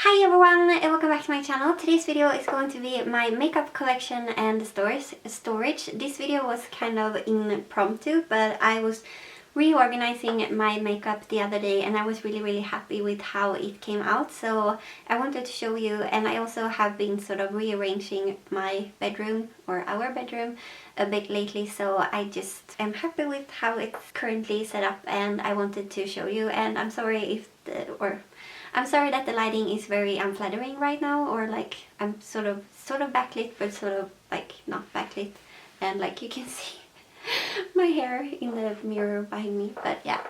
Hi everyone and welcome back to my channel. Today's video is going to be my makeup collection and storage. This video was kind of impromptu, but I was reorganizing my makeup the other day and I was really happy with how it came out. So I wanted to show you, and I also have been sort of rearranging my bedroom or our bedroom a bit lately, so I just am happy with how it's currently set up and I wanted to show you. And I'm sorry I'm sorry that the lighting is very unflattering right now, or like I'm sort of backlit but sort of like not backlit, and like you can see my hair in the mirror behind me. But yeah,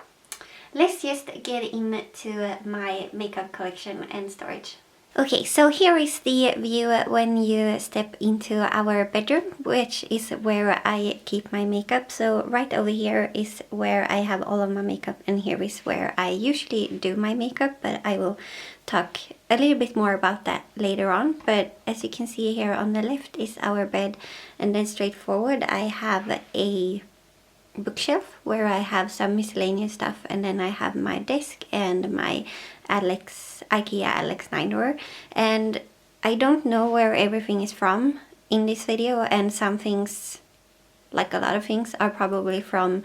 let's just get into my makeup collection and storage. Okay, so here is the view when you step into our bedroom, which is where I keep my makeup. So right over here is where I have all of my makeup, and here is where I usually do my makeup, but I will talk a little bit more about that later on. But as you can see here on the left is our bed, and then straight forward I have a bookshelf where I have some miscellaneous stuff, and then I have my desk and my IKEA Alex 9 drawer. And I don't know where everything is from in this video, and some things, like a lot of things, are probably from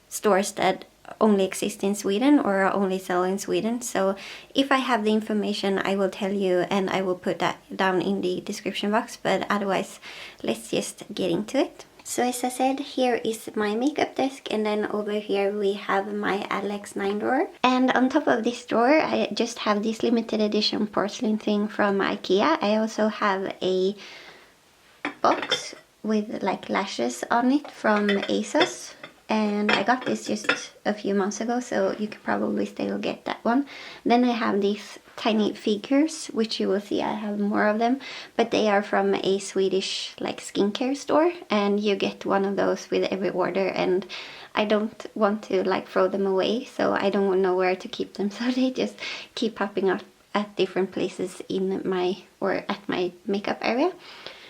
stores that only exist in Sweden or only sell in Sweden. So if I have the information I will tell you, and I will put that down in the description box, but otherwise let's just get into it. So as I said, here is my makeup desk, and then over here we have my Alex 9 drawer. And on top of this drawer I just have this limited edition porcelain thing from IKEA. I also have a box with like lashes on it from ASOS, and I got this just a few months ago, so you could probably still get that one. Then I have these tiny figures, which you will see I have more of them, but they are from a Swedish like skincare store, and you get one of those with every order, and I don't want to like throw them away, so I don't know where to keep them, so they just keep popping up at different places in my at my makeup area.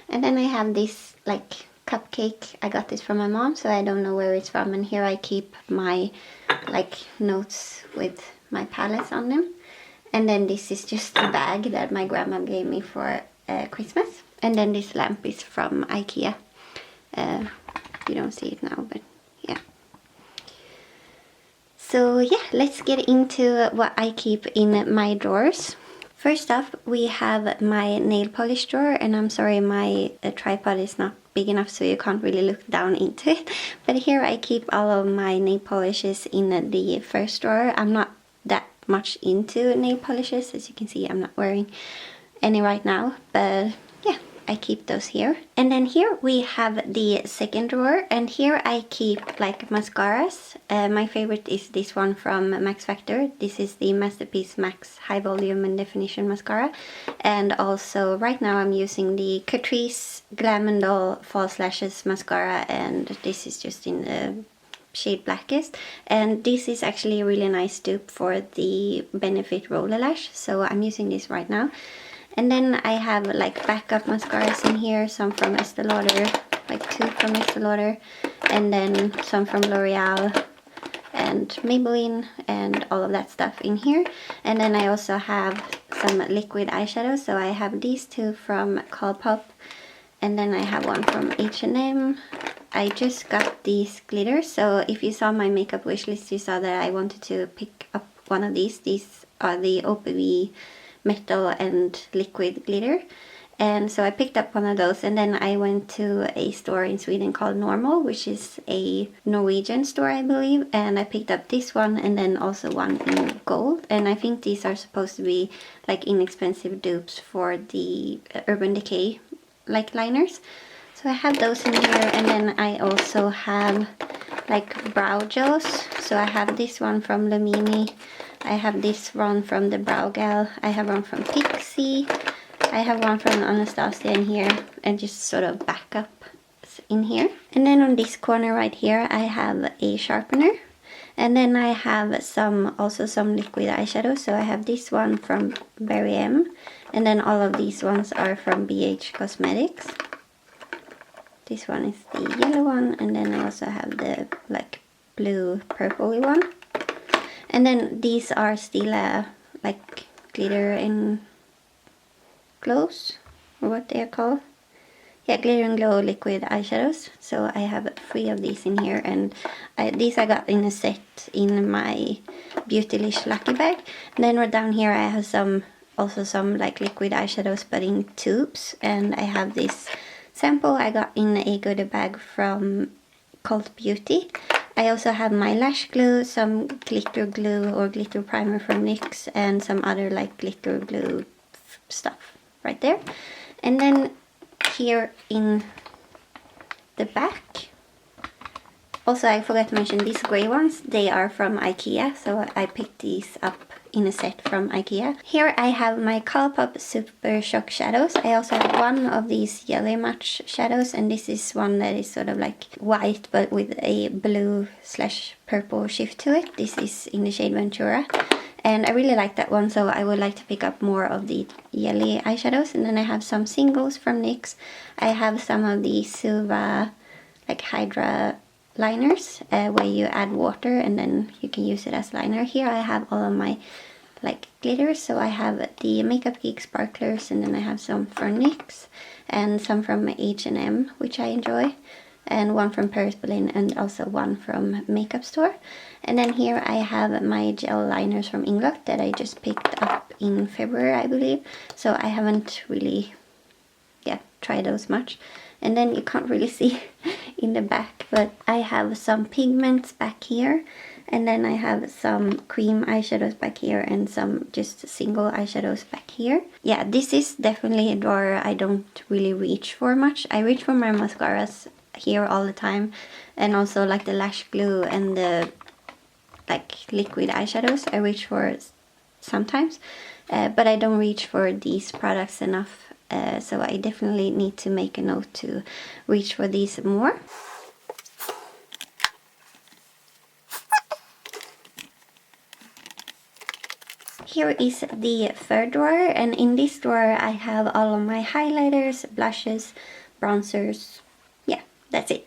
And then I have this like cupcake. I got this from my mom, so I don't know where it's from, and here I keep my like notes with my palettes on them. And then this is just a bag that my grandma gave me for Christmas. And then this lamp is from IKEA. You don't see it now, but yeah. So yeah, let's get into what I keep in my drawers. First off, we have my nail polish drawer, and I'm sorry my tripod is not big enough so you can't really look down into it. But here I keep all of my nail polishes in the first drawer. I'm not that much into nail polishes. As you can see, I'm not wearing any right now, but yeah, I keep those here. And then here we have the second drawer, and here I keep like mascaras. My favorite is this one from Max Factor. This is the Masterpiece Max High Volume and Definition Mascara. And also right now I'm using the Catrice Glam & Doll False Lashes Mascara, and this is just in the shade Blackest. And this is actually a really nice dupe for the Benefit Roller Lash, so I'm using this right now. And then I have like backup mascaras in here, some from Estee Lauder, like 2 from Estee Lauder, and then some from L'Oreal and Maybelline and all of that stuff in here. And then I also have some liquid eyeshadows, so I have these 2 from Colourpop, and then I have one from H&M. I just got these glitters, so if you saw my makeup wishlist, you saw that I wanted to pick up one of these. These are the OPV metal and liquid glitter, and so I picked up one of those. And then I went to a store in Sweden called Normal, which is a Norwegian store I believe, and I picked up this one and then also one in gold. And I think these are supposed to be like inexpensive dupes for the Urban Decay like liners. So I have those in here. And then I also have like brow gels. So I have this one from Lumini, I have this one from the Brow Gal, I have one from Pixie, I have one from Anastasia in here, and just sort of backup in here. And then on this corner right here I have a sharpener, and then I have also some liquid eyeshadow. So I have this one from Berry M, and then all of these ones are from BH Cosmetics. This one is the yellow one, and then I also have the like blue purpley one. And then these are Stila like glitter in glows, or what they are called. Yeah, Glitter and Glow liquid eyeshadows. So I have 3 of these in here, and these I got in a set in my Beautylish Lucky Bag. And then right down here I have also some like liquid eyeshadows but in tubes, and I have this sample I got in a goodie bag from Cult Beauty. I also have my lash glue, some glitter glue or glitter primer from NYX, and some other like glitter glue stuff right there. And then here in the back, also I forgot to mention these gray ones, they are from IKEA, so I picked these up in a set from IKEA. Here I have my Colourpop Super Shock shadows. I also have one of these Yellow Match shadows, and this is one that is sort of like white but with a blue/purple shift to it. This is in the shade Ventura. And I really like that one, so I would like to pick up more of the yellow eyeshadows. And then I have some singles from NYX. I have some of the Suva like Hydra liners where you add water and then you can use it as liner. Here I have all of my like glitters. So I have the Makeup Geek sparklers, and then I have some from NYX and some from H&M, which I enjoy. And one from Paris Berlin, and also one from Makeup Store. And then here I have my gel liners from Inglot that I just picked up in February, I believe. So I haven't really, tried those much. And then you can't really see in the back, but I have some pigments back here. And then I have some cream eyeshadows back here and some just single eyeshadows back here. Yeah, this is definitely a drawer I don't really reach for much. I reach for my mascaras here all the time, and also like the lash glue and the like liquid eyeshadows I reach for sometimes, but I don't reach for these products enough, so I definitely need to make a note to reach for these more. Here is the third drawer, and in this drawer I have all of my highlighters, blushes, bronzers. That's it.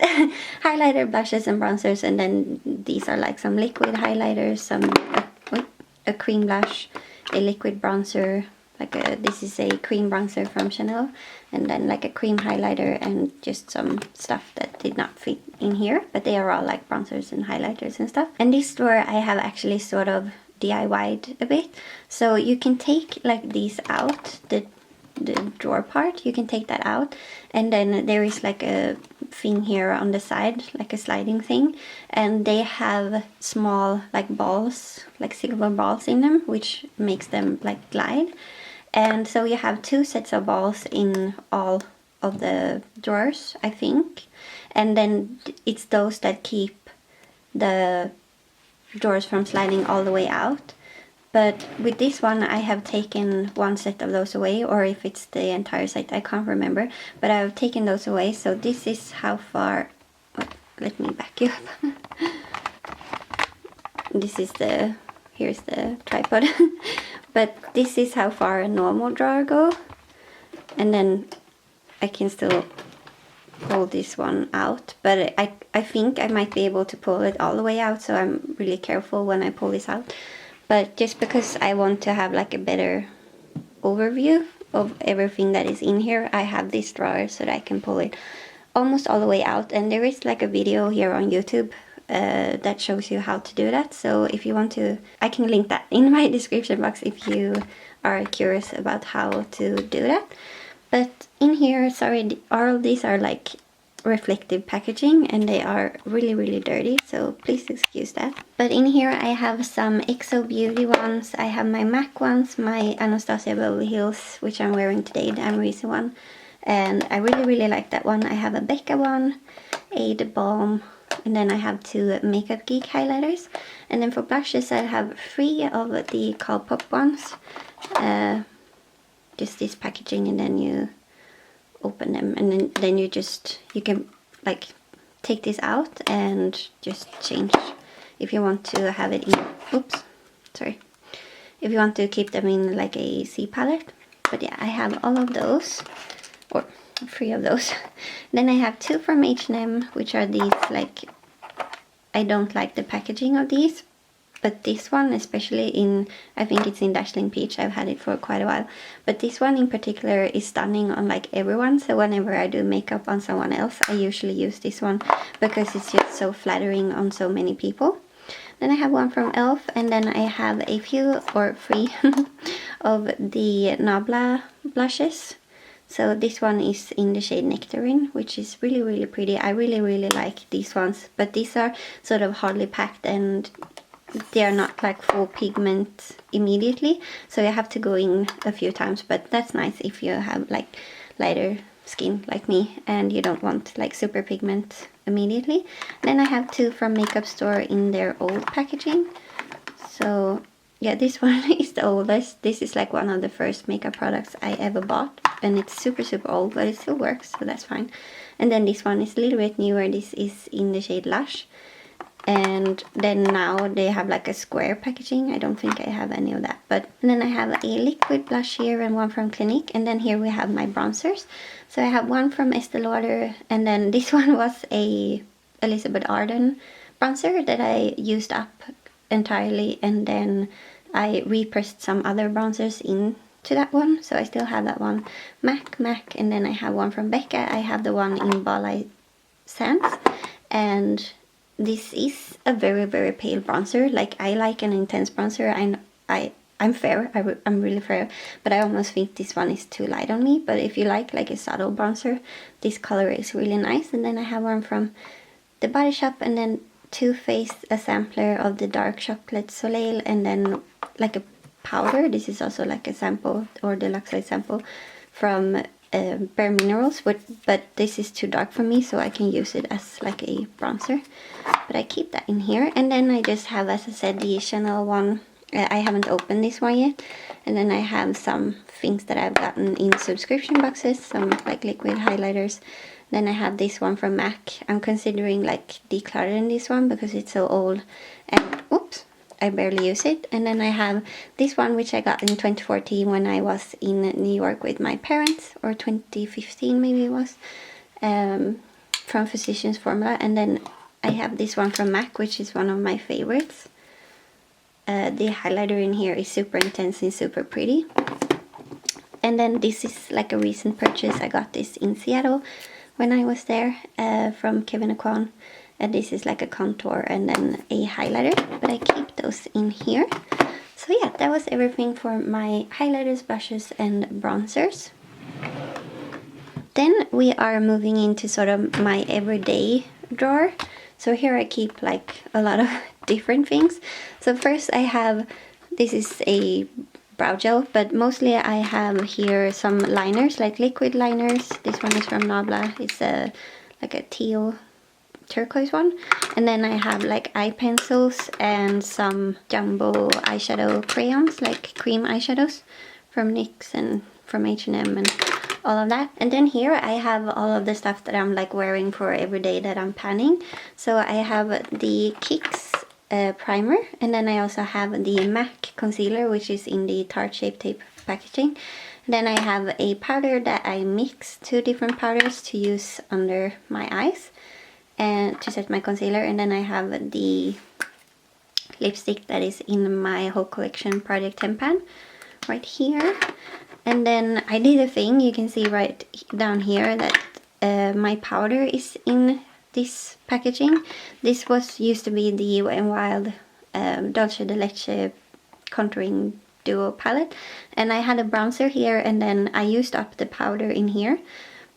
Highlighter, blushes, and bronzers, and then these are like some liquid highlighters, a cream blush, a liquid bronzer, this is a cream bronzer from Chanel, and then like a cream highlighter, and just some stuff that did not fit in here, but they are all like bronzers and highlighters and stuff. And this drawer I have actually sort of DIY'd a bit, so you can take like these out, the drawer part, you can take that out, and then there is like a thing here on the side, like a sliding thing, and they have small like balls, like silver balls in them, which makes them like glide. And so you have 2 sets of balls in all of the drawers, I think, and then it's those that keep the drawers from sliding all the way out. But with this one I have taken 1 set of those away, or if it's the entire set, I can't remember, but I've taken those away. So this is how far, let me back you up. This is here's the tripod. But this is how far a normal drawer goes, and then I can still pull this one out, but I think I might be able to pull it all the way out, so I'm really careful when I pull this out. But just because I want to have like a better overview of everything that is in here, I have this drawer so that I can pull it almost all the way out. And there is like a video here on YouTube that shows you how to do that. So if you want to, I can link that in my description box if you are curious about how to do that. But in here, sorry, all of these are like reflective packaging, and they are really dirty, so please excuse that. But in here I have some XO Beauty ones, I have my MAC ones, my Anastasia Beverly Hills, which I'm wearing today, the Amrezy one, and I really like that one. I have a Becca one, a The Balm, and then I have 2 Makeup Geek highlighters. And then for blushes I have 3 of the Colourpop ones, just this packaging, and then you open them, and then you can like take this out and just change if you want to have it in, if you want to keep them in like a C palette. But yeah, I have all of those, or 3 of those. Then I have 2 from H&M, which are these like, I don't like the packaging of these, but this one, especially in, I think it's in Dazzling Peach, I've had it for quite a while, but this one in particular is stunning on like everyone. So whenever I do makeup on someone else, I usually use this one because it's just so flattering on so many people. Then I have one from e.l.f. and then I have a few, or 3, of the Nabla blushes. So this one is in the shade Nectarine, which is really, really pretty. I really, really like these ones, but these are sort of hardly packed and they are not like full pigment immediately, so you have to go in a few times, but that's nice if you have like lighter skin like me and you don't want like super pigment immediately. Then I have 2 from Makeup Store in their old packaging. So yeah, this one is the oldest. This is like one of the first makeup products I ever bought, and it's super, super old, but it still works, so that's fine. And then this one is a little bit newer. This is in the shade Lush. And then now they have like a square packaging. I don't think I have any of that. But then I have a liquid blush here and one from Clinique. And then here we have my bronzers. So I have one from Estee Lauder, and then this one was a Elizabeth Arden bronzer that I used up entirely, and then I repressed some other bronzers into that one, so I still have that one. MAC, and then I have one from Becca. I have the one in Ballet Sands, and this is a very, very pale bronzer. Like, I like an intense bronzer. I'm fair, I'm really fair, but I almost think this one is too light on me. But if you like a subtle bronzer, this color is really nice. And then I have one from The Body Shop, and then Too Faced, a sampler of the Dark Chocolate Soleil, and then like a powder. This is also like a sample, or deluxe size sample from Bare Minerals, but this is too dark for me, so I can use it as like a bronzer. But I keep that in here. And then I just have, as I said, the Chanel one. I haven't opened this one yet. And then I have some things that I've gotten in subscription boxes, some like liquid highlighters. Then I have this one from MAC. I'm considering like decluttering this one because it's so old and oops, I barely use it. And then I have this one which I got in 2014 when I was in New York with my parents, or 2015 maybe it was, from Physicians Formula. And then I have this one from MAC, which is one of my favorites. The highlighter in here is super intense and super pretty. And then this is like a recent purchase. I got this in Seattle when I was there, from Kevyn Aucoin. And this is like a contour and then a highlighter, but I keep those in here. So yeah, that was everything for my highlighters, blushes and bronzers. Then we are moving into sort of my everyday drawer. So here I keep like a lot of different things. So first I have, this is a brow gel, but mostly I have here some liners, like liquid liners. This one is from Nabla. It's like a teal turquoise one. And then I have like eye pencils and some jumbo eyeshadow crayons, like cream eyeshadows from NYX and from H&M and all of that. And then here I have all of the stuff that I'm like wearing for every day that I'm panning. So I have the Kicks primer, and then I also have the MAC concealer, which is in the Tarte Shape Tape packaging. And then I have a powder that I mix 2 different powders to use under my eyes and to set my concealer. And then I have the lipstick that is in my whole collection Project 10 pan right here. And then I did a thing, you can see right down here that my powder is in this packaging. This used to be the Wet n Wild Dolce de Leche contouring duo palette, and I had a bronzer here, and then I used up the powder in here,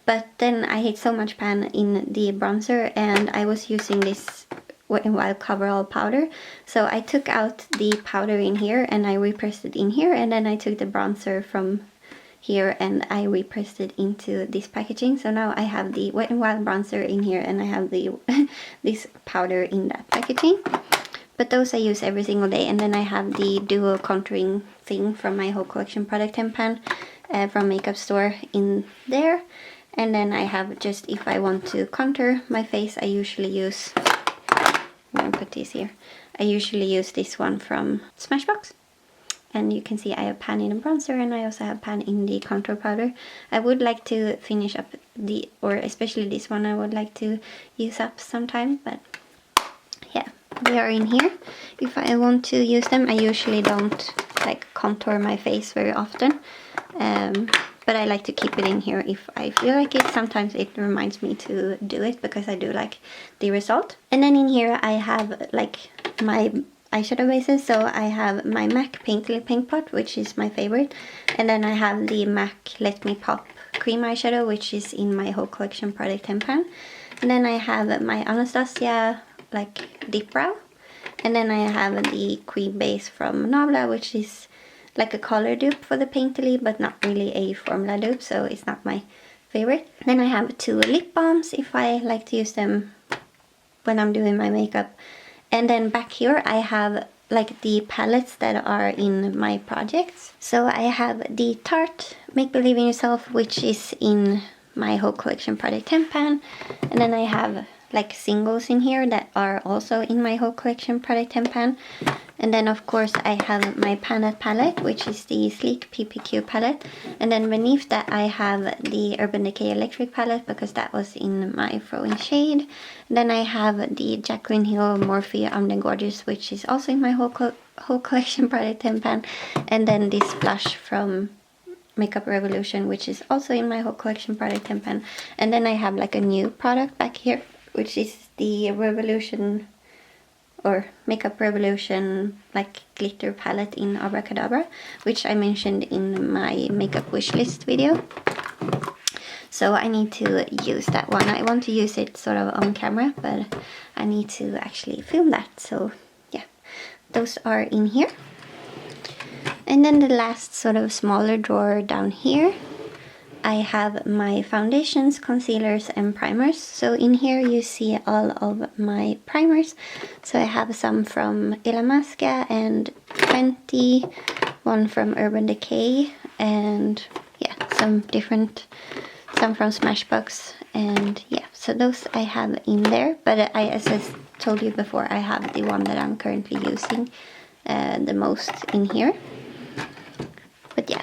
but then I hit so much pan in the bronzer and I was using this Wet n Wild coverall powder, so I took out the powder in here and I repressed it in here, and then I took the bronzer from here and I repressed it into this packaging. So now I have the Wet n Wild bronzer in here and I have the this powder in that packaging. But those I use every single day. And then I have the duo contouring thing from my whole collection Product 10 pan from Makeup Store in there. And then I have just, if I want to contour my face, I usually use, I'm gonna put this here, I usually use this one from Smashbox. And you can see I have pan in the bronzer and I also have pan in the contour powder. I would like to finish up or especially this one I would like to use up sometime, but yeah. They are in here. If I want to use them, I usually don't like contour my face very often. But I like to keep it in here if I feel like it. Sometimes it reminds me to do it because I do like the result. And then in here I have like my eyeshadow bases. So I have my MAC Painterly Paint Pot, which is my favorite. And then I have the MAC Let Me Pop cream eyeshadow, which is in my whole collection product 10 pan. And then I have my Anastasia like Dip Brow. And then I have the cream base from Nabla, which is like a color dupe for the Painterly, but not really a formula dupe, so it's not my favorite. Then I have 2 lip balms if I like to use them when I'm doing my makeup. And then back here I have like the palettes that are in my projects. So I have the Tarte Make Believe in Yourself, which is in my whole collection product 10 pan. And then I have like singles in here that are also in my whole collection product 10 pan. And then of course I have my Panette palette, which is the Sleek PPQ palette. And then beneath that I have the Urban Decay Electric palette because that was in my throwing shade. And then I have the Jaclyn Hill Morphe I'm the Gorgeous, which is also in my whole collection product 10 pan. And then this blush from Makeup Revolution, which is also in my whole collection product 10 pan. And then I have like a new product back here, which is the Revolution or Makeup Revolution like glitter palette in Abracadabra, which I mentioned in my makeup wishlist video. So I need to use that one. I want to use it sort of on camera, but I need to actually film that. So yeah, those are in here. And then the last sort of smaller drawer down here, I have my foundations, concealers and primers. So in here you see all of my primers. So I have some from Ilamasca and 20, one from Urban Decay, and yeah, some from Smashbox, and yeah, so those I have in there. But as I told you before, I have the one that I'm currently using the most in here. But yeah,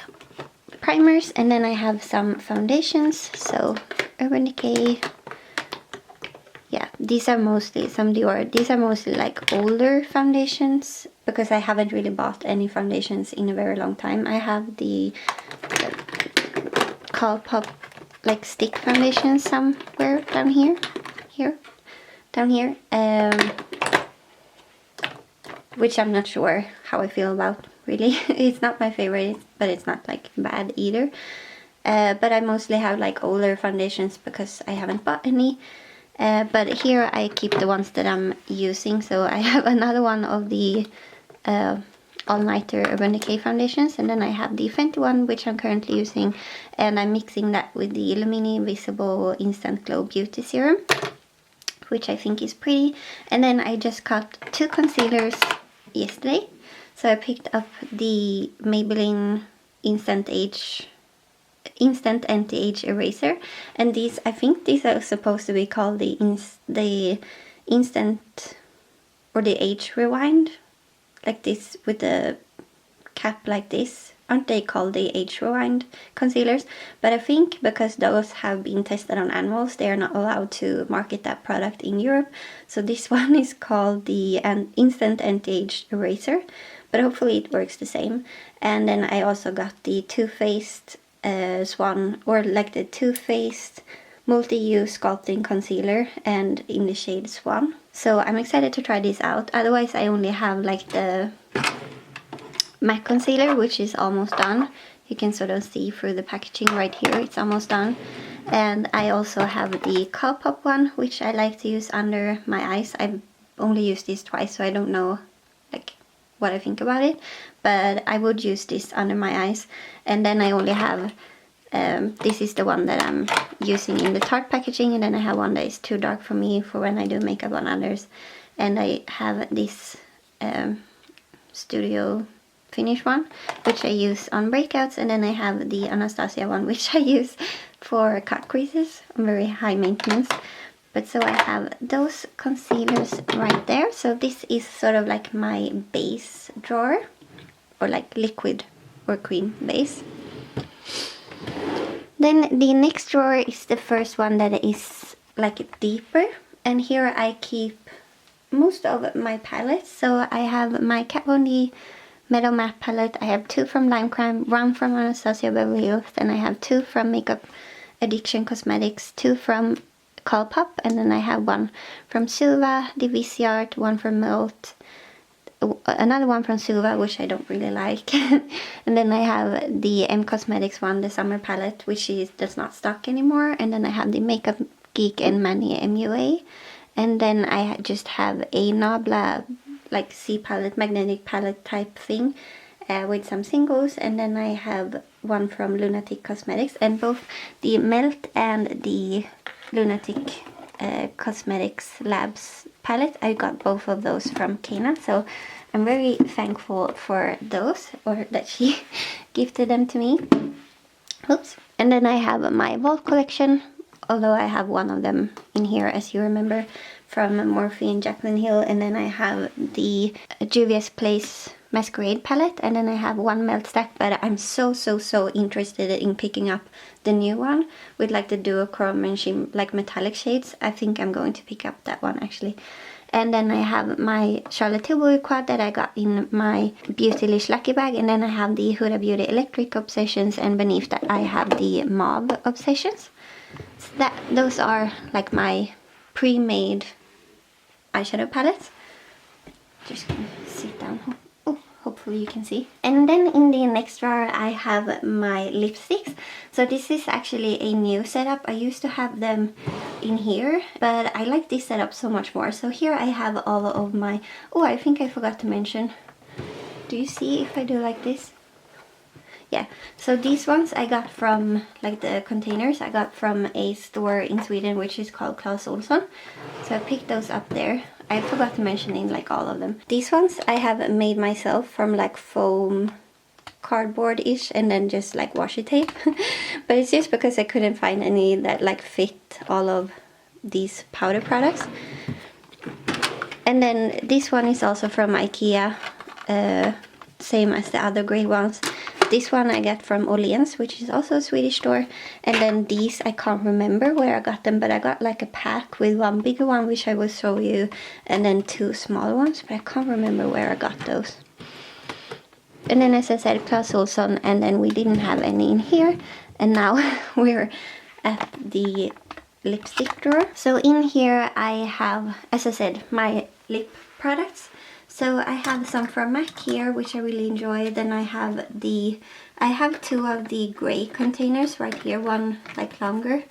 primers. And then I have some foundations, so Urban Decay, yeah, these are mostly some Dior. These are mostly like older foundations because I haven't really bought any foundations in a very long time. I have the Colourpop like stick foundation somewhere down here, which I'm not sure how I feel about, really. It's not my favorite, but it's not like bad either. But I mostly have like older foundations because I haven't bought any. But here I keep the ones that I'm using. So I have another one of the All-Nighter Urban Decay foundations, and then I have the Fenty one, which I'm currently using, and I'm mixing that with the Illumini Visible Instant Glow Beauty Serum, which I think is pretty. And then I just got 2 concealers yesterday. So I picked up the Maybelline Instant Anti-Age Eraser, and these, I think these are supposed to be called the Instant or the Age Rewind, like this with the cap like this. Aren't they called the Age Rewind concealers? But I think because those have been tested on animals, they are not allowed to market that product in Europe. So this one is called the Instant Anti-Age Eraser, but hopefully it works the same. And then I also got the Too Faced Swan, or like the Too Faced Multi-Use Sculpting Concealer, and in the shade Swan. So I'm excited to try this out. Otherwise I only have like the MAC concealer, which is almost done. You can sort of see through the packaging right here, it's almost done. And I also have the Colourpop one, which I like to use under my eyes. I've only used this twice, so I don't know like what I think about it, but I would use this under my eyes. And then I only have this is the one that I'm using in the Tarte packaging, and then I have one that is too dark for me for when I do makeup on others. And I have this Studio Finish one, which I use on breakouts, and then I have the Anastasia one, which I use for cut creases. I'm very high maintenance. But so I have those concealers right there. So this is sort of like my base drawer, or like liquid or cream base. Then the next drawer is the first one that is like deeper, and here I keep most of my palettes. So I have my Kat Von D Meadow Matte palette. I have 2 from Lime Crime, 1 from Anastasia Beverly Hills, then I have 2 from Makeup Addiction Cosmetics, 2 from Colourpop, and then I have 1 from Suva, the VC Art, 1 from Melt, another one from Suva, which I don't really like, and then I have the M Cosmetics one, the summer palette, which does not stock anymore, and then I have the Makeup Geek and Mani MUA, and then I just have a Nabla like C palette, magnetic palette type thing, with some singles, and then I have 1 from Lunatic Cosmetics, and both the Melt and the Lunatic Cosmetics Labs palette, I got both of those from Kena, so I'm very thankful for those, or that she gifted them to me. Oops. And then I have my Vault collection, although I have 1 of them in here, as you remember, from Morphe and Jaclyn Hill, and then I have the Juvia's Place Masquerade palette, and then I have 1 Melt stack, but I'm so interested in picking up the new one with like the duochrome and shim, like metallic shades. I think I'm going to pick up that one actually. And then I have my Charlotte Tilbury quad that I got in my Beautylish Lucky Bag, and then I have the Huda Beauty Electric Obsessions, and beneath that I have the Mauve Obsessions. So those are like my pre-made eyeshadow palettes. Just gonna sit down. Oh, hopefully you can see. And then in the next drawer I have my lipsticks. So this is actually a new setup. I used to have them in here, but I like this setup so much more. So here I have all of my... Oh, I think I forgot to mention. Do you see if I do like this? Yeah, so these ones I got from, like the containers, I got from a store in Sweden which is called Clas Ohlson. So I picked those up there. I forgot to mention in like all of them. These ones I have made myself from like foam cardboard-ish and then just like washi tape. But it's just because I couldn't find any that like fit all of these powder products. And then this one is also from IKEA, same as the other grey ones. This one I got from Åhléns, which is also a Swedish store. And then these, I can't remember where I got them, but I got like a pack with 1 bigger one, which I will show you, and then 2 smaller ones, but I can't remember where I got those. And then as I said, Clas Ohlson, and then we didn't have any in here. And now we're at the lipstick drawer. So in here I have, as I said, my lip products. So I have some from MAC here, which I really enjoy. Then I have 2 of the grey containers right here, one like longer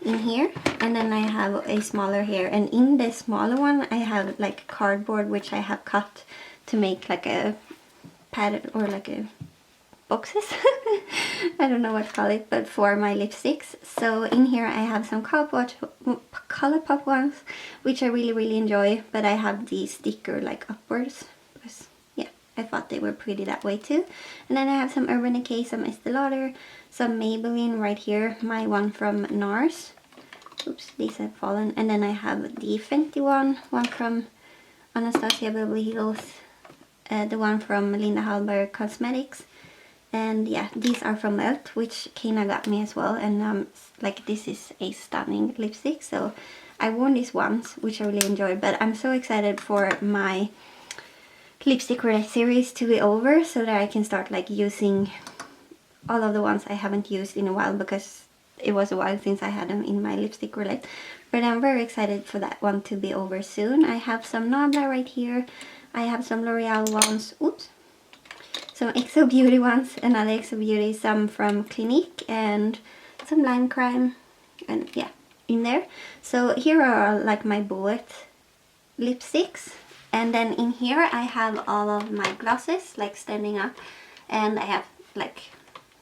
in here, and then I have a smaller here. And in the smaller one I have like cardboard, which I have cut to make like a pattern or like a boxes. I don't know what to call it, but for my lipsticks. So in here I have some Colourpop ones, which I really enjoy, but I have the sticker like upwards because yeah, I thought they were pretty that way too. And then I have some Urban Decay, some Estee Lauder, some Maybelline right here, my one from NARS. Oops, these have fallen. And then I have the Fenty one from Anastasia Beverly Hills, the one from Linda Hallberg Cosmetics. And yeah, these are from Melt, which Kena got me as well. And like this is a stunning lipstick. So I worn this once, which I really enjoyed. But I'm so excited for my lipstick Roulette series to be over, so that I can start like using all of the ones I haven't used in a while, because it was a while since I had them in my lipstick Roulette. But I'm very excited for that one to be over soon. I have some Nabla right here. I have some L'Oreal ones. Oops. Some Exo Beauty ones, another Exo Beauty, some from Clinique, and some Lime Crime, and yeah, in there. So here are like my bullet lipsticks, and then in here I have all of my glosses like standing up, and I have like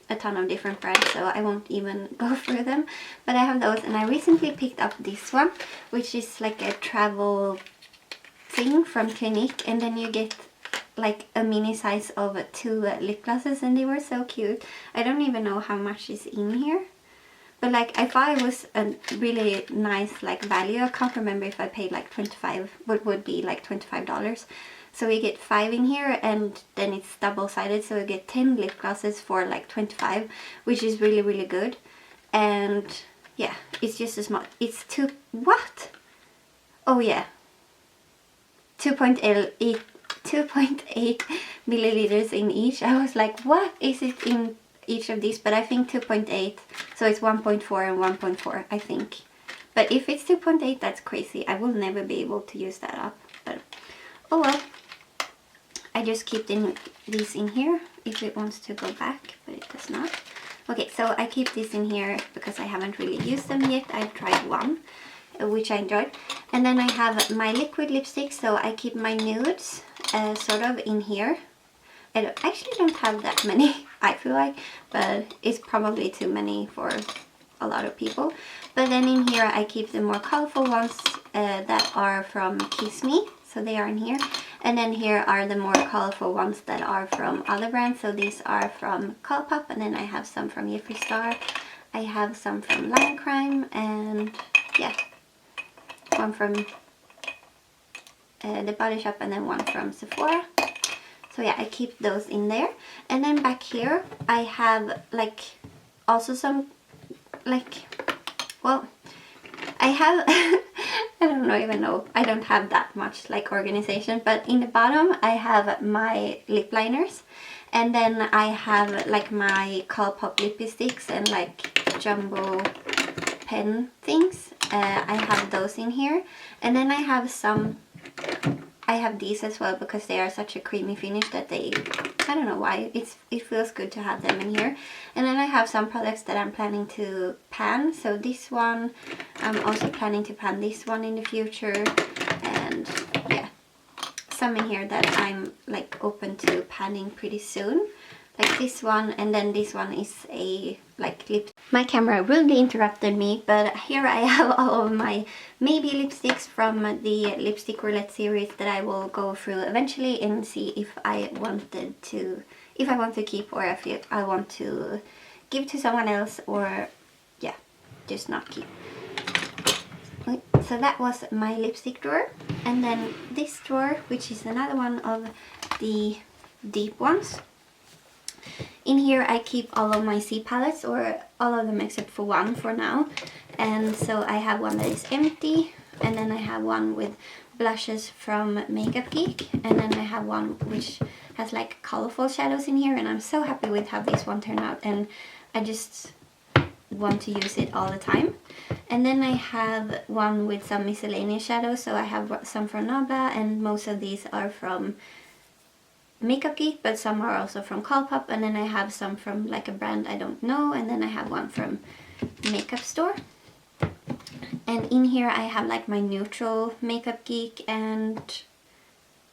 a ton of different brands, so I won't even go through them, but I have those. And I recently picked up this one, which is like a travel thing from Clinique, and then you get like a mini size of 2 lip glosses, and they were so cute. I don't even know how much is in here, but like I thought it was a really nice like value. I can't remember if I paid like 25, what would be like $25. So we get 5 in here, and then it's double-sided, so we get 10 lip glosses for like 25, which is really good. And yeah, it's just a small, it's 2, what? Oh yeah, 2.8 milliliters in each. I was like, what is it in each of these? But I think 2.8, so it's 1.4 and 1.4, I think. But if it's 2.8, that's crazy. I will never be able to use that up. But oh well. I just keep these in here if it wants to go back, but it does not. Okay, so I keep this in here because I haven't really used them yet. I've tried one, which I enjoyed. And then I have my liquid lipstick, so I keep my nudes sort of in here. I actually don't have that many, I feel like, but it's probably too many for a lot of people. But then in here I keep the more colorful ones that are from Kiss Me, so they are in here. And then here are the more colorful ones that are from other brands. So these are from Colourpop, and then I have some from Jeffree Star. I have some from Line Crime, and yeah, one from The Body Shop, and then one from Sephora. So yeah, I keep those in there. And then back here I have like also some like, well, I have I don't even know, I don't have that much like organization, but in the bottom I have my lip liners, and then I have like my Colourpop lippy sticks and like jumbo pen things. I have those in here, and then I have these as well because they are such a creamy finish that they, I don't know why, it feels good to have them in here. And then I have some products that I'm planning to pan. So this one, I'm also planning to pan this one in the future. And yeah, some in here that I'm like open to panning pretty soon. Like this one, and then this one is a like lip. My camera really interrupted me, but here I have all of my maybe lipsticks from the lipstick roulette series that I will go through eventually and see if I want to keep, or if I want to give to someone else, or yeah, just not keep. So that was my lipstick drawer, and then this drawer, which is another one of the deep ones. In here I keep all of my C palettes, or all of them except for one for now. And so I have one that is empty, and then I have one with blushes from Makeup Geek, and then I have one which has like colorful shadows in here, and I'm so happy with how this one turned out, and I just want to use it all the time. And then I have one with some miscellaneous shadows, so I have some from Nabla, and most of these are from Makeup Geek, but some are also from Colourpop, and then I have some from like a brand I don't know, and then I have one from Makeup Store. And in here I have like my neutral Makeup Geek, and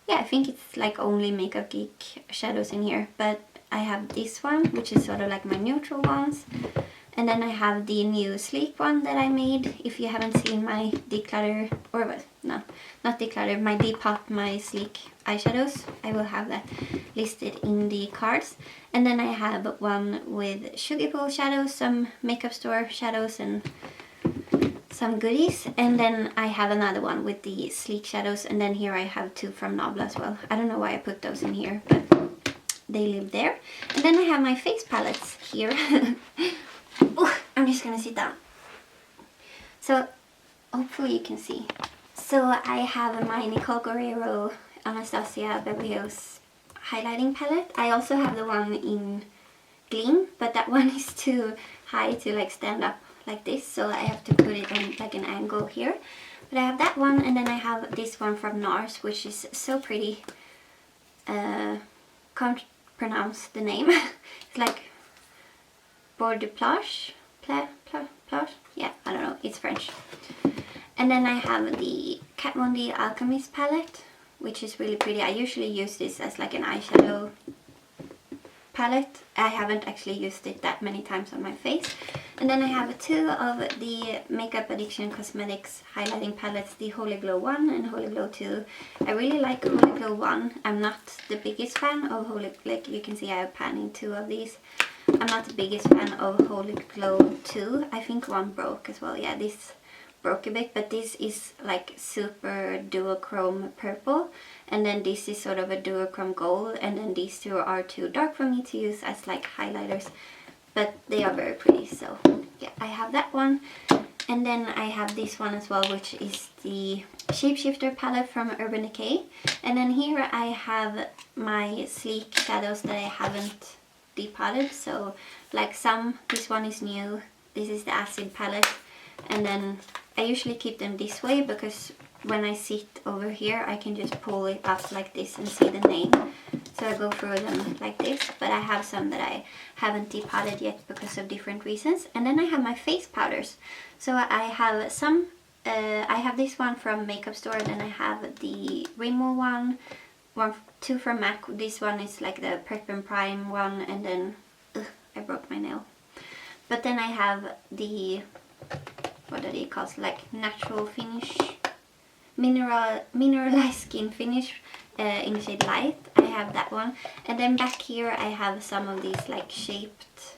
yeah, I think it's like only Makeup Geek shadows in here, but I have this one which is sort of like my neutral ones. And then I have the new sleek one that I made. If you haven't seen my declutter, or no, not declutter, my Depop, my sleek eyeshadows, I will have that listed in the cards. And then I have one with Sugar Pool shadows, some Makeup Store shadows, and some goodies. And then I have another one with the sleek shadows, and then here I have two from Nabla as well. I don't know why I put those in here, but they live there. And then I have my face palettes here. Ooh, I'm just gonna sit down. So hopefully you can see. So I have my Nicole Guerrero Anastasia Beverly Hills highlighting palette. I also have the one in Gleam, but that one is too high to like stand up like this, so I have to put it on like an angle here. But I have that one, and then I have this one from NARS, which is so pretty. Can't pronounce the name. It's like Bord de Plage, yeah, I don't know, it's French. And then I have the Kat Von D Alchemist palette, which is really pretty. I usually use this as like an eyeshadow palette. I haven't actually used it that many times on my face. And then I have two of the Makeup Addiction Cosmetics highlighting palettes, the Holy Glow 1 and Holy Glow 2. I really like Holy Glow 1. I'm not the biggest fan of Holy, like you can see I have panning two of these. I'm not the biggest fan of Holy Glow 2. I think one broke as well. Yeah, this broke a bit, but this is like super duochrome purple, and then this is sort of a duochrome gold, and then these two are too dark for me to use as like highlighters, but they are very pretty. So yeah, I have that one. And then I have this one as well, which is the Shapeshifter palette from Urban Decay. And then here I have my sleek shadows that I haven't depotted. So like some, this one is new, this is the acid palette. And then I usually keep them this way because when I sit over here I can just pull it up like this and see the name. So I go through them like this, but I have some that I haven't depotted yet because of different reasons. And then I have my face powders. So I have some, I have this one from Makeup Store, then I have the Rimmel one, two from MAC. This one is like the Prep and Prime one, and then, I broke my nail. But then I have the, what are they called, like natural finish, mineralized skin finish in the shade Light. I have that one. And then back here I have some of these like shaped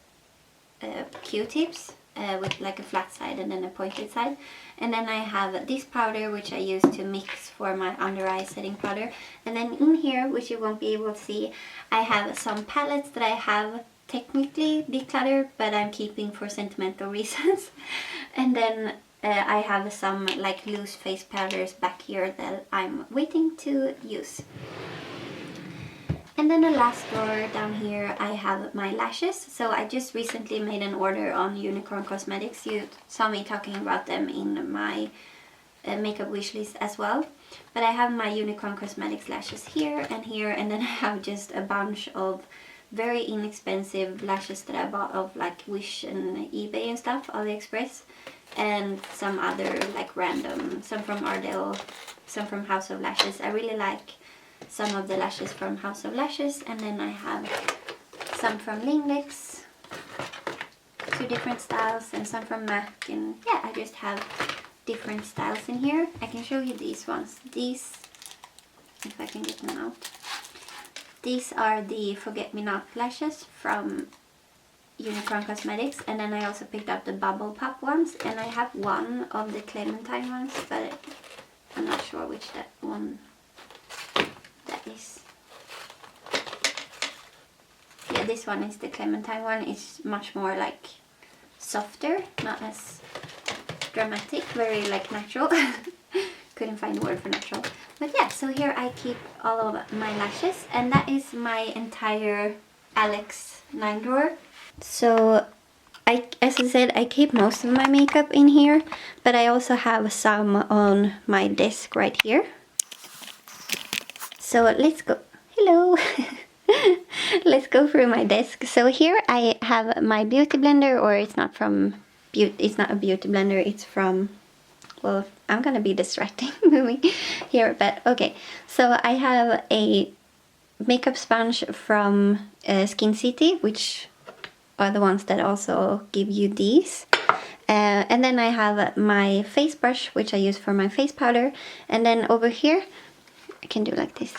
Q-tips with like a flat side and then a pointed side. And then I have this powder which I use to mix for my under eye setting powder. And then in here, which you won't be able to see, I have some palettes that I have technically decluttered, but I'm keeping for sentimental reasons. And then I have some like loose face powders back here that I'm waiting to use. And then the last drawer down here I have my lashes. So I just recently made an order on Unicorn Cosmetics. You saw me talking about them in my makeup wish list as well. But I have my Unicorn Cosmetics lashes here, and then I have just a bunch of very inexpensive lashes that I bought of like Wish and eBay and stuff, AliExpress. And some other like random, some from Ardell, some from House of Lashes. I really like some of the lashes from House of Lashes. And then I have some from Lindex, 2 different styles, and some from MAC. And yeah, I just have different styles in here. I can show you these ones. These, if I can get them out. These are the Forget Me Not lashes from Unicorn Cosmetics, and then I also picked up the Bubble Pop ones, and I have one of the Clementine ones, but I'm not sure which that one that is. Yeah, this one is the Clementine one. It's much more like softer, not as dramatic, very like natural. Couldn't find the word for natural. But yeah, so here I keep all of my lashes, and that is my entire Alex 9 drawer. So as I said, I keep most of my makeup in here, but I also have some on my desk right here. So let's go. Hello. Let's go through my desk. So here I have my beauty blender, or it's not from it's not a beauty blender, it's from, well, I'm gonna be distracting moving here, but okay. So I have a makeup sponge from Skin City, which are the ones that also give you these. And then I have my face brush, which I use for my face powder. And then over here, I can do like this.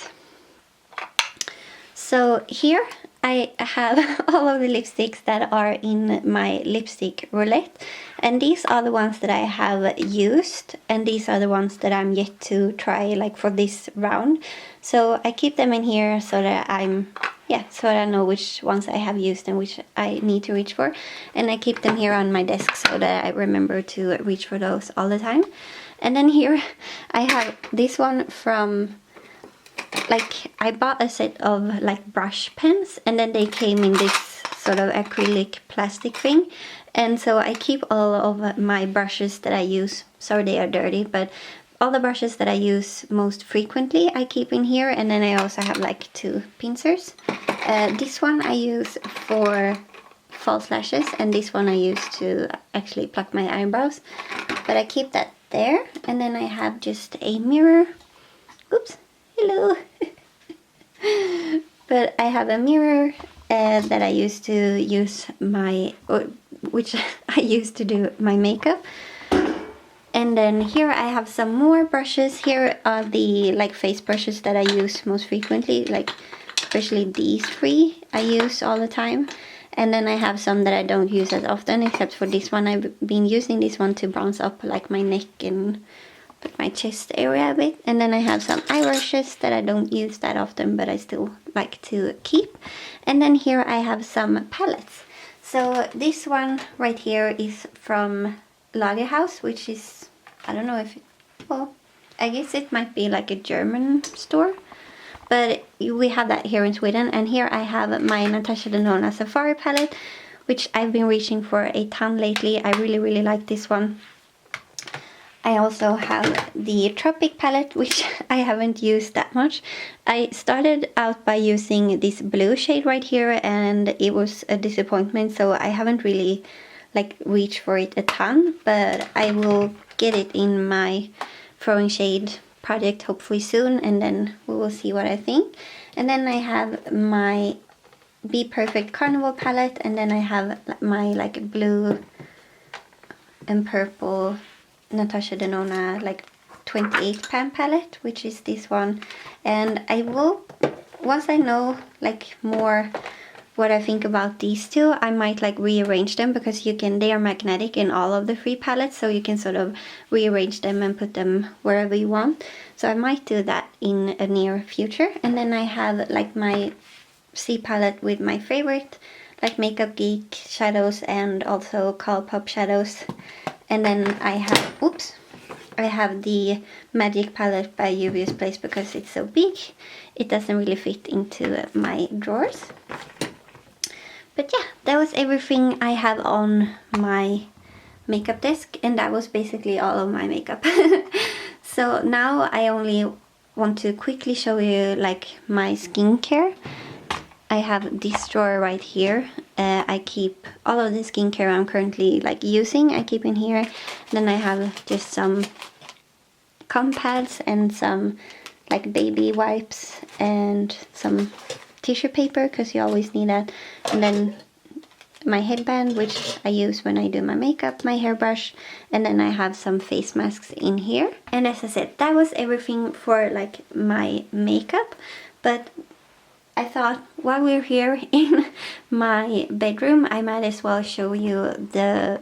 So here I have all of the lipsticks that are in my lipstick roulette. And these are the ones that I have used, and these are the ones that I'm yet to try, like for this round. So I keep them in here so that so that I know which ones I have used and which I need to reach for. And I keep them here on my desk so that I remember to reach for those all the time. And then here I have this one from, like, I bought a set of like brush pens, and then they came in this sort of acrylic plastic thing. And so I keep all of my brushes that I use. Sorry, they are dirty, but all the brushes that I use most frequently I keep in here. And then I also have like 2 pincers. This one I use for false lashes, and this one I use to actually pluck my eyebrows. But I keep that there. And then I have just a mirror. Oops, hello. But I have a mirror that I used to use which I used to do my makeup. And then here I have some more brushes. Here are the like face brushes that I use most frequently, like especially these 3 I use all the time. And then I have some that I don't use as often, except for this one. I've been using this one to bronze up like my neck and my chest area a bit. And then I have some eyelashes that I don't use that often, but I still like to keep. And then here I have some palettes. So this one right here is from Lagerhaus, which is, I don't know if well, I guess it might be like a German store, but we have that here in Sweden. And here I have my Natasha Denona Safari palette, which I've been reaching for a ton lately. I really like this one. I also have the Tropic palette, which I haven't used that much. I started out by using this blue shade right here, and it was a disappointment, so I haven't really like reached for it a ton, but I will get it in my throwing shade project hopefully soon, and then we will see what I think. And then I have my Be Perfect Carnival palette, and then I have my like blue and purple Natasha Denona like 28 pan palette, which is this one. And I will, once I know like more what I think about these two, I might like rearrange them, because they are magnetic in all of the 3 palettes, so you can sort of rearrange them and put them wherever you want. So I might do that in a near future. And then I have like my C palette with my favorite like Makeup Geek shadows and also Colourpop shadows. And then I have the Magic palette by Juvia's Place, because it's so big it doesn't really fit into my drawers. But yeah, that was everything I have on my makeup desk, and that was basically all of my makeup. So now I only want to quickly show you like my skincare. I have this drawer right here. I keep all of the skincare I'm currently like using, I keep in here. Then I have just some pads and some like baby wipes and some tissue paper, because you always need that. And then my headband, which I use when I do my makeup, my hairbrush, and then I have some face masks in here. And as I said, that was everything for like my makeup. But I thought while we're here in my bedroom, I might as well show you the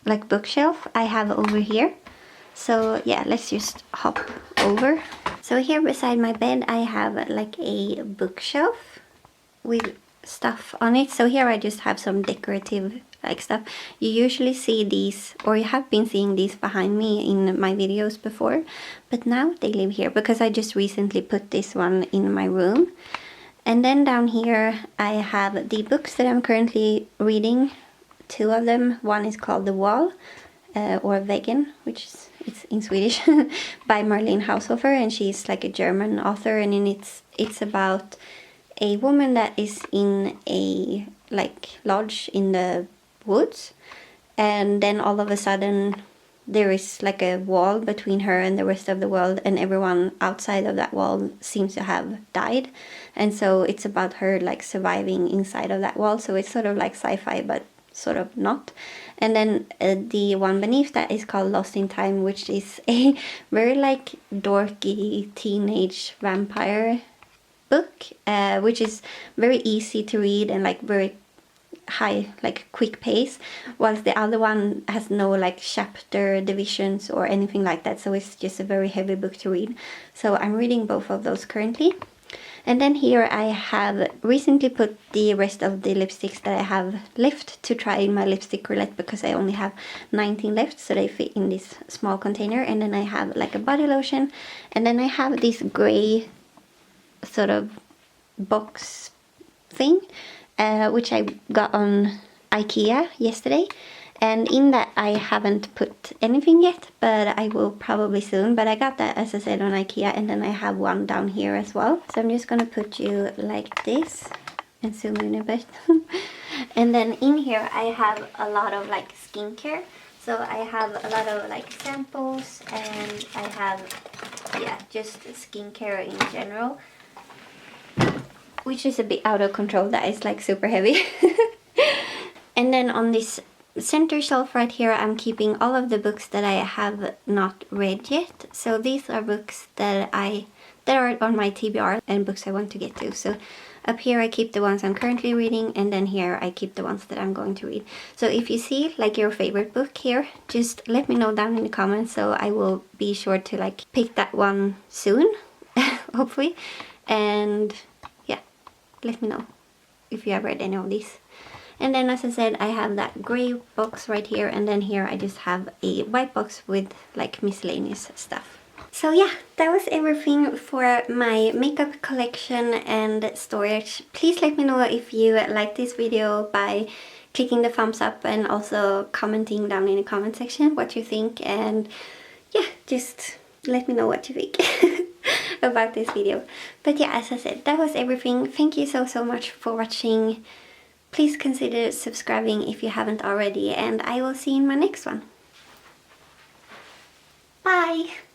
like bookshelf I have over here. So yeah, let's just hop over. So here beside my bed I have like a bookshelf with stuff on it. So here I just have some decorative like stuff. You usually see these, or you have been seeing these behind me in my videos before, but now they live here because I just recently put this one in my room. And then down here I have the books that I'm currently reading, 2 of them. One is called The Wall, or Väggen, which is it's in Swedish, by Marlene Haushofer, and she's like a German author, and it's about a woman that is in a like lodge in the woods, and then all of a sudden there is like a wall between her and the rest of the world, and everyone outside of that wall seems to have died, and so it's about her like surviving inside of that wall. So it's sort of like sci-fi but sort of not. And then the one beneath that is called Lost in Time, which is a very like dorky teenage vampire book, which is very easy to read and like very high like quick pace, whilst the other one has no like chapter divisions or anything like that, so it's just a very heavy book to read. So I'm reading both of those currently. And then here I have recently put the rest of the lipsticks that I have left to try in my lipstick roulette, because I only have 19 left, so they fit in this small container. And then I have like a body lotion, and then I have this gray sort of box thing, which I got on IKEA yesterday. And in that I haven't put anything yet, but I will probably soon. But I got that, as I said, on IKEA, and then I have one down here as well. So I'm just gonna put you like this and zoom in a bit. And then in here I have a lot of like skincare. So I have a lot of like samples, and I have, yeah, just skincare in general, which is a bit out of control. That is like super heavy. And then on this center shelf right here I'm keeping all of the books that I have not read yet. So these are books that are on my TBR and books I want to get to. So up here I keep the ones I'm currently reading, and then here I keep the ones that I'm going to read. So if you see like your favorite book here, just let me know down in the comments, so I will be sure to like pick that one soon, hopefully. And yeah, let me know if you have read any of these. And then, as I said, I have that grey box right here, and then here I just have a white box with like miscellaneous stuff. So yeah, that was everything for my makeup collection and storage. Please let me know if you like this video by clicking the thumbs up and also commenting down in the comment section what you think, and yeah, just let me know what you think about this video. But yeah, as I said, that was everything. Thank you so much for watching. Please consider subscribing if you haven't already, and I will see you in my next one. Bye!